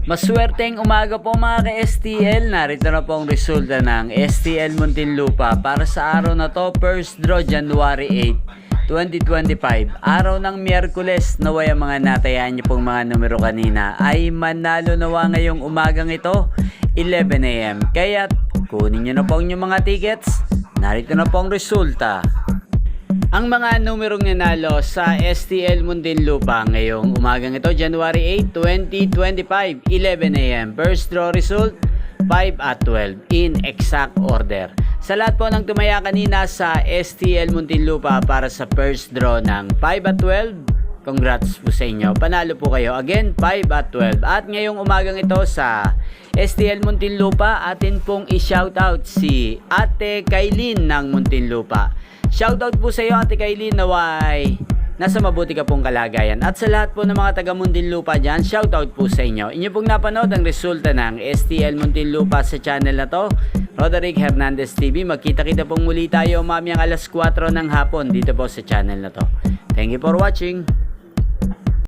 Maswerteng umaga po mga ka-STL. Narito na po ang resulta ng STL Muntinlupa para sa araw na to, first draw January 8, 2025. Araw ng Miyerkules. Naway ang mga natayan niyo pong mga numero kanina ay manalo nawa ngayong umagang ito, 11 AM. Kaya kunin niyo na po ang inyong mga tickets. Narito na po ang resulta. Ang mga numerong nanalo sa STL Muntinlupa ngayong umagang ito, January 8, 2025, 11 AM. First draw result, 5 at 12 in exact order. Sa lahat po ng tumaya kanina sa STL Muntinlupa para sa first draw ng 5 at 12, congrats po sa inyo. Panalo po kayo. Again, 5 at 12. At ngayong umagang ito sa STL Muntinlupa, atin pong i-shoutout si Ate Kailin ng Muntinlupa. Shoutout po sa iyo Ate Kailin, naway nasa mabuti ka pong kalagayan. At sa lahat po ng mga taga Muntinlupa dyan, shoutout po sa inyo. Inyo pong napanood ang resulta ng STL Muntinlupa sa channel na to, Roderick Hernandez TV. Magkita-kita pong muli tayo mamayang alas 4 ng hapon dito po sa channel na to. Thank you for watching.